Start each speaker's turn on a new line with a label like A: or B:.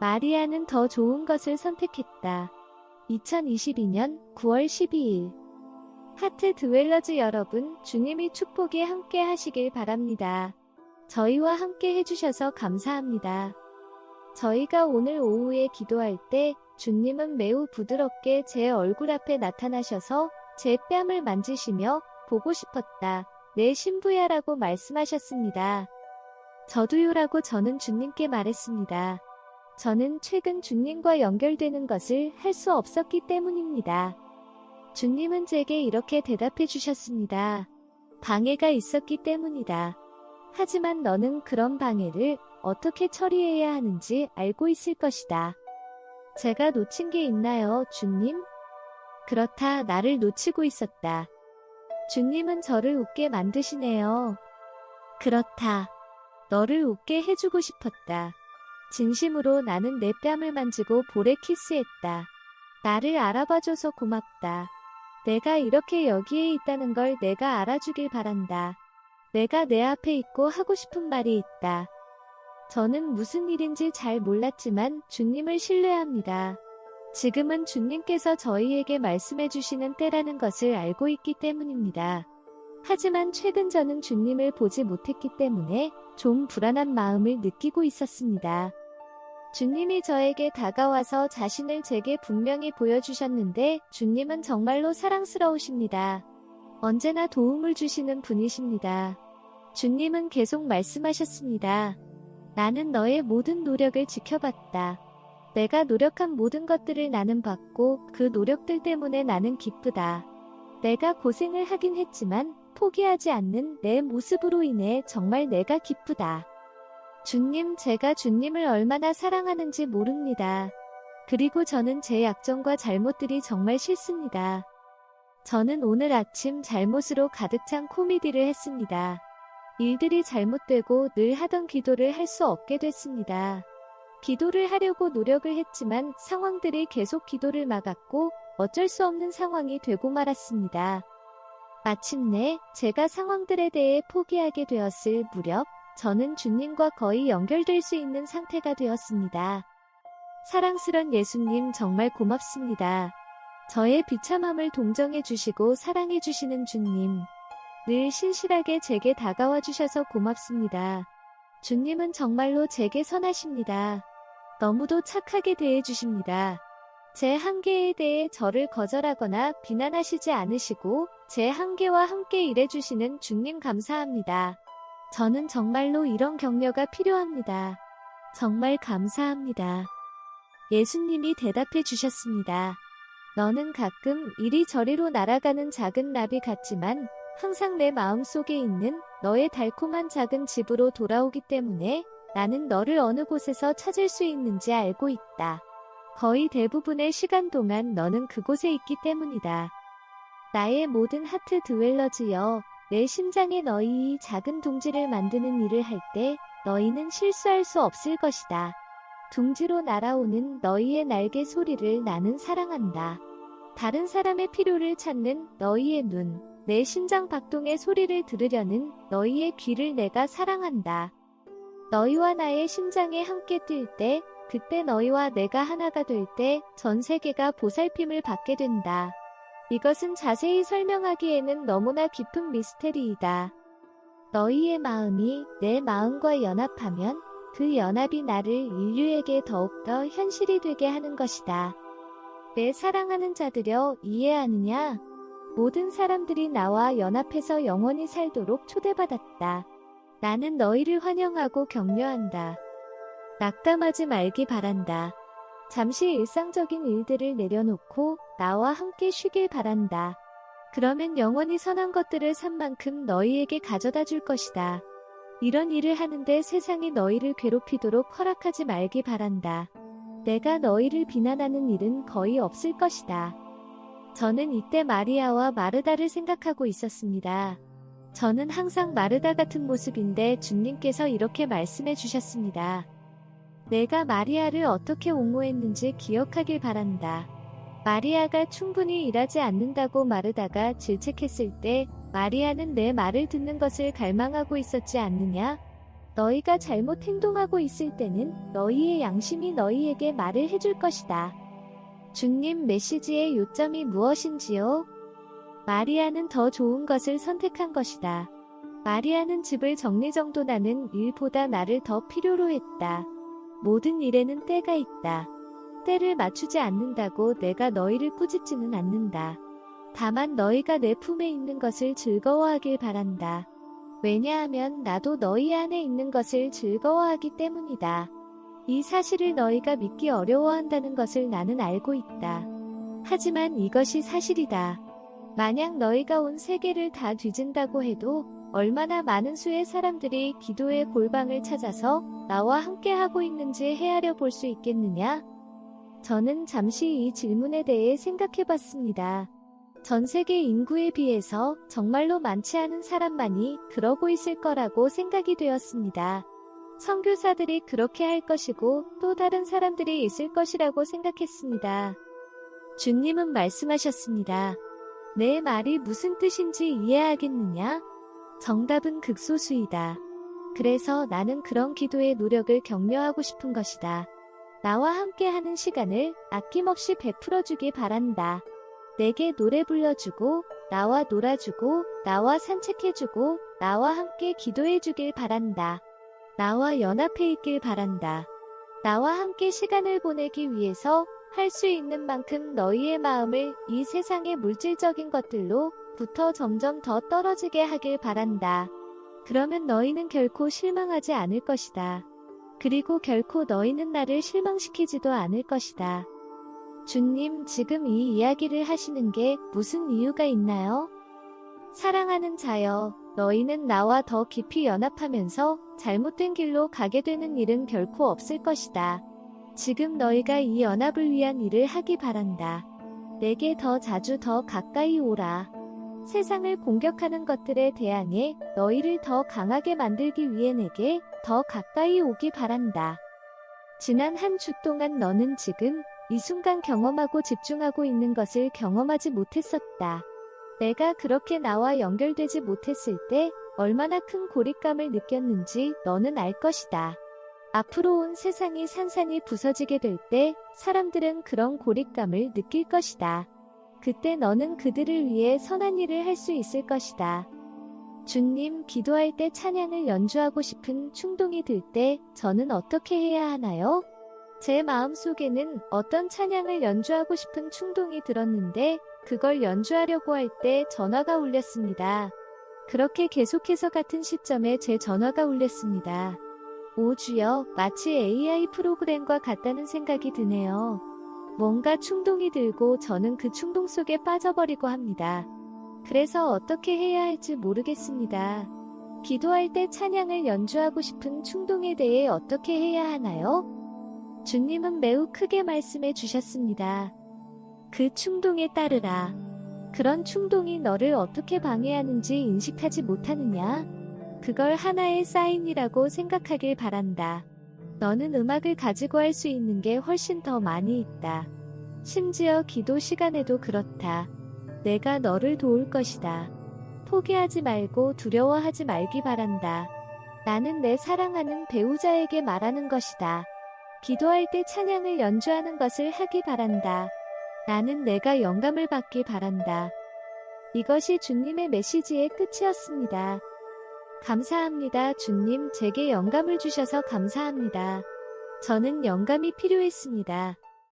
A: 마리아는 더 좋은 것을 선택했다. 2022년 9월 12일 하트 드웰러즈 여러분, 주님이 축복이 함께 하시길 바랍니다. 저희와 함께 해주셔서 감사합니다. 저희가 오늘 오후에 기도할 때 주님은 매우 부드럽게 제 얼굴 앞에 나타나셔서 제 뺨을 만지시며 보고 싶었다. 내 신부야 라고 말씀하셨습니다. 저도요라고 저는 주님께 말했습니다. 저는 최근 주님과 연결되는 것을 할 수 없었기 때문입니다. 주님은 제게 이렇게 대답해 주셨습니다. 방해가 있었기 때문이다. 하지만 너는 그런 방해를 어떻게 처리해야 하는지 알고 있을 것이다. 제가 놓친 게 있나요, 주님? 그렇다, 나를 놓치고 있었다. 주님은 저를 웃게 만드시네요. 그렇다. 너를 웃게 해주고 싶었다. 진심으로 나는 내 뺨을 만지고 볼에 키스했다. 나를 알아봐줘서 고맙다. 내가 이렇게 여기에 있다는 걸 내가 알아주길 바란다. 내가 내 앞에 있고 하고 싶은 말이 있다. 저는 무슨 일인지 잘 몰랐지만 주님을 신뢰합니다. 지금은 주님께서 저희에게 말씀해 주시는 때라는 것을 알고 있기 때문입니다. 하지만 최근 저는 주님을 보지 못했기 때문에 좀 불안한 마음을 느끼고 있었습니다. 주님이 저에게 다가와서 자신을 제게 분명히 보여주셨는데 주님은 정말로 사랑스러우십니다. 언제나 도움을 주시는 분이십니다. 주님은 계속 말씀하셨습니다. 나는 너의 모든 노력을 지켜봤다. 내가 노력한 모든 것들을 나는 봤고 그 노력들 때문에 나는 기쁘다. 내가 고생을 하긴 했지만 포기하지 않는 내 모습으로 인해 정말 내가 기쁘다. 주님, 제가 주님을 얼마나 사랑하는지 모릅니다. 그리고 저는 제 약점과 잘못들이 정말 싫습니다. 저는 오늘 아침 잘못으로 가득 찬 코미디를 했습니다. 일들이 잘못되고 늘 하던 기도를 할 수 없게 됐습니다. 기도를 하려고 노력을 했지만 상황들이 계속 기도를 막았고 어쩔 수 없는 상황이 되고 말았습니다. 마침내 제가 상황들에 대해 포기하게 되었을 무렵 저는 주님과 거의 연결될 수 있는 상태가 되었습니다. 사랑스런 예수님 정말 고맙습니다. 저의 비참함을 동정해 주시고 사랑해 주시는 주님. 늘 신실하게 제게 다가와 주셔서 고맙습니다. 주님은 정말로 제게 선하십니다. 너무도 착하게 대해 주십니다. 제 한계에 대해 저를 거절하거나 비난하시지 않으시고 제 한계와 함께 일해주시는 주님 감사합니다. 저는 정말로 이런 격려가 필요합니다. 정말 감사합니다. 예수님이 대답해 주셨습니다. 너는 가끔 이리저리로 날아가는 작은 나비 같지만 항상 내 마음속에 있는 너의 달콤한 작은 집으로 돌아오기 때문에 나는 너를 어느 곳에서 찾을 수 있는지 알고 있다. 거의 대부분의 시간 동안 너는 그곳에 있기 때문이다. 나의 모든 하트 드웰러즈여, 내 심장에 너희 이 작은 둥지를 만드는 일을 할 때 너희는 실수할 수 없을 것이다. 둥지로 날아오는 너희의 날개 소리를 나는 사랑한다. 다른 사람의 필요를 찾는 너희의 눈, 내 심장 박동의 소리를 들으려는 너희의 귀를 내가 사랑한다. 너희와 나의 심장에 함께 뛸 때, 그때 너희와 내가 하나가 될 때 전 세계가 보살핌을 받게 된다. 이것은 자세히 설명하기에는 너무나 깊은 미스테리이다. 너희의 마음이 내 마음과 연합하면 그 연합이 나를 인류에게 더욱더 현실이 되게 하는 것이다. 내 사랑하는 자들여, 이해하느냐? 모든 사람들이 나와 연합해서 영원히 살도록 초대받았다. 나는 너희를 환영하고 격려한다. 낙담하지 말기 바란다. 잠시 일상적인 일들을 내려놓고 나와 함께 쉬길 바란다. 그러면 영원히 선한 것들을 산 만큼 너희에게 가져다 줄 것이다. 이런 일을 하는데 세상이 너희를 괴롭히도록 허락하지 말기 바란다. 내가 너희를 비난하는 일은 거의 없을 것이다. 저는 이때 마리아와 마르다를 생각하고 있었습니다. 저는 항상 마르다 같은 모습인데 주님께서 이렇게 말씀해 주셨습니다. 내가 마리아를 어떻게 옹호했는지 기억하길 바란다. 마리아가 충분히 일하지 않는다고 마르다가 질책했을 때 마리아는 내 말을 듣는 것을 갈망하고 있었지 않느냐? 너희가 잘못 행동하고 있을 때는 너희의 양심이 너희에게 말을 해줄 것이다. 주님 메시지의 요점이 무엇인지요? 마리아는 더 좋은 것을 선택한 것이다. 마리아는 집을 정리정돈하는 일보다 나를 더 필요로 했다. 모든 일에는 때가 있다. 때를 맞추지 않는다고 내가 너희를 꾸짖지는 않는다. 다만 너희가 내 품에 있는 것을 즐거워하길 바란다. 왜냐하면 나도 너희 안에 있는 것을 즐거워하기 때문이다. 이 사실을 너희가 믿기 어려워한다는 것을 나는 알고 있다. 하지만 이것이 사실이다. 만약 너희가 온 세계를 다 뒤진다고 해도 얼마나 많은 수의 사람들이 기도의 골방을 찾아서 나와 함께하고 있는지 헤아려 볼 수 있겠느냐? 저는 잠시 이 질문에 대해 생각해 봤습니다. 전 세계 인구에 비해서 정말로 많지 않은 사람만이 그러고 있을 거라고 생각이 되었습니다. 선교사들이 그렇게 할 것이고 또 다른 사람들이 있을 것이라고 생각했습니다. 주님은 말씀하셨습니다. 내 말이 무슨 뜻인지 이해하겠느냐? 정답은 극소수이다. 그래서 나는 그런 기도의 노력을 격려하고 싶은 것이다. 나와 함께하는 시간을 아낌없이 베풀어주기 바란다. 내게 노래 불러주고, 나와 놀아주고, 나와 산책해주고, 나와 함께 기도해주길 바란다. 나와 연합해 있길 바란다. 나와 함께 시간을 보내기 위해서 할 수 있는 만큼 너희의 마음을 이 세상의 물질적인 것들로부터 점점 더 떨어지게 하길 바란다. 그러면 너희는 결코 실망하지 않을 것이다. 그리고 결코 너희는 나를 실망시키지도 않을 것이다. 주님, 지금 이 이야기를 하시는 게 무슨 이유가 있나요? 사랑하는 자여, 너희는 나와 더 깊이 연합하면서 잘못된 길로 가게 되는 일은 결코 없을 것이다. 지금 너희가 이 연합을 위한 일을 하기 바란다. 내게 더 자주 더 가까이 오라. 세상을 공격하는 것들에 대항해 너희를 더 강하게 만들기 위해 내게 더 가까이 오기 바란다. 지난 한 주 동안 너는 지금 이 순간 경험하고 집중하고 있는 것을 경험하지 못했었다. 내가 그렇게 나와 연결되지 못했을 때 얼마나 큰 고립감을 느꼈는지 너는 알 것이다. 앞으로 온 세상이 산산이 부서지게 될 때 사람들은 그런 고립감을 느낄 것이다. 그때 너는 그들을 위해 선한 일을 할 수 있을 것이다. 주님, 기도할 때 찬양을 연주하고 싶은 충동이 들 때 저는 어떻게 해야 하나요? 제 마음속에는 어떤 찬양을 연주하고 싶은 충동이 들었는데 그걸 연주하려고 할 때 전화가 울렸습니다. 그렇게 계속해서 같은 시점에 제 전화가 울렸습니다. 오 주여, 마치 AI 프로그램과 같다는 생각이 드네요. 뭔가 충동이 들고 저는 그 충동 속에 빠져버리고 합니다. 그래서 어떻게 해야 할지 모르겠습니다. 기도할 때 찬양을 연주하고 싶은 충동에 대해 어떻게 해야 하나요? 주님은 매우 크게 말씀해 주셨습니다. 그 충동에 따르라. 그런 충동이 너를 어떻게 방해하는지 인식하지 못하느냐? 그걸 하나의 사인이라고 생각하길 바란다. 너는 음악을 가지고 할 수 있는 게 훨씬 더 많이 있다. 심지어 기도 시간에도 그렇다. 내가 너를 도울 것이다. 포기하지 말고 두려워하지 말기 바란다. 나는 내 사랑하는 배우자에게 말하는 것이다. 기도할 때 찬양을 연주하는 것을 하기 바란다. 나는 내가 영감을 받기 바란다. 이것이 주님의 메시지의 끝이었습니다. 감사합니다. 주님, 제게 영감을 주셔서 감사합니다. 저는 영감이 필요했습니다.